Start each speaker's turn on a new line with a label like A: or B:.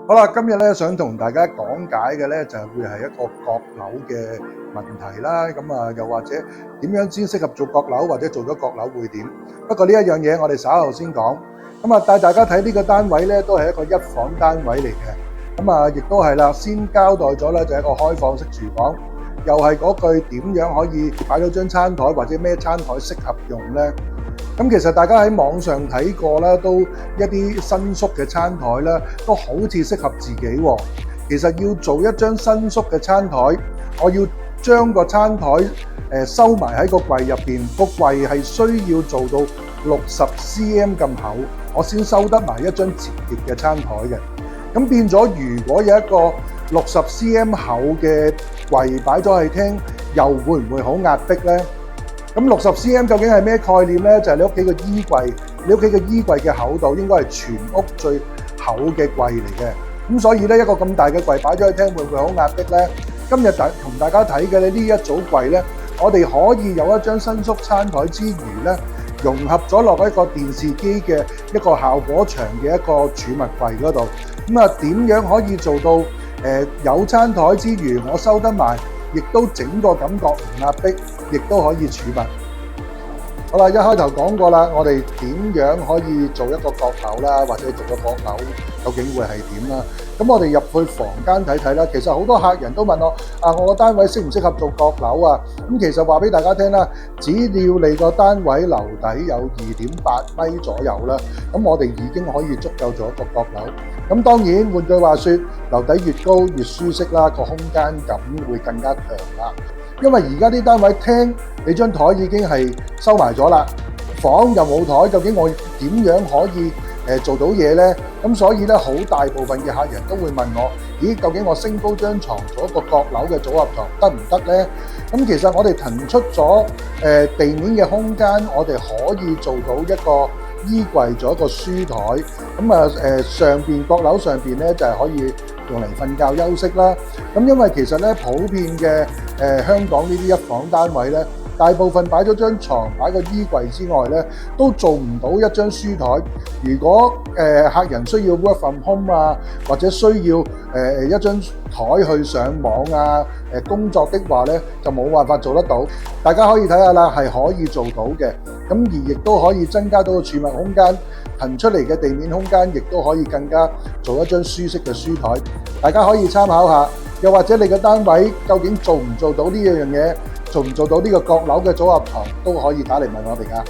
A: 好啦，今日咧想同大家講解嘅咧就會係一個閣樓嘅問題啦。咁啊，又或者點樣先適合做閣樓，或者做咗閣樓會點？不過呢一樣嘢我哋稍後先講。咁啊，帶大家睇呢個單位咧，都係一個一房單位嚟嘅。咁啊，亦都係啦，先交代咗咧就係一個開放式廚房，又係嗰句點樣可以擺到張餐台或者咩餐台適合用咧？咁其實大家喺網上睇過啦，都一啲新宿嘅餐台啦，都好似適合自己喎。其實要做一張新宿嘅餐台，我要將個餐台收埋喺個櫃入邊，個櫃係需要做到60cm 咁厚，我先收得埋一張摺疊嘅餐台嘅。咁變咗，如果有一個60cm 厚嘅櫃擺咗喺廳，又會唔會好壓迫呢？咁60cm 究竟係咩概念呢？就係你屋企嘅衣櫃，你屋企嘅衣櫃嘅厚度應該係全屋最厚嘅櫃嚟嘅。咁所以呢，一個咁大嘅櫃擺咗喺廳，會唔會好壓迫呢？今日同大家睇嘅呢一組櫃呢，我哋可以有一張新宿餐台之餘呢，融合咗落一個電視機嘅一個效果牆嘅一個儲物櫃嗰度。咁啊，點樣可以做到有餐台之餘，我收得埋，亦都整個感覺唔壓迫，亦都可以儲物。好啦，一開頭講過啦，我哋點樣可以做一個閣樓啦，或者做個閣樓究竟會係點啦？咁我哋入去房間睇睇啦。其實好多客人都問我我個單位適唔適合做閣樓啊？咁其實話俾大家聽啦，只要你個單位樓底有2.8米左右啦，咁我哋已經可以足夠做一個閣樓。咁當然換句話說，樓底越高越舒適啦，個空間感會更加強啦。因為而家啲單位廳，你張台已經係收埋咗啦，房又冇台，究竟我點樣可以做到嘢呢？咁所以咧，好大部分嘅客人都會問我：咦，究竟我升高張床做一個閣樓嘅組合床得唔得呢？咁其實我哋騰出咗地面嘅空間，我哋可以做到一個衣櫃做一個書台。咁上邊閣樓上邊咧就係可以用嚟瞓覺休息啦。咁因為其實咧普遍嘅香港呢啲一房單位咧，大部分擺咗張床、擺個衣櫃之外咧，都做唔到一張書台。如果客人需要 work from home 啊，或者需要一張台去上網啊、工作的話咧，就冇辦法做得到。大家可以睇下啦，係可以做到嘅。咁而亦都可以增加到個儲物空間，騰出嚟嘅地面空間，亦都可以更加做一張舒適嘅書台。大家可以參考下，又或者你嘅單位究竟做唔做到呢樣嘢，做唔做到呢個閣樓嘅組合床，都可以打嚟問我哋㗎。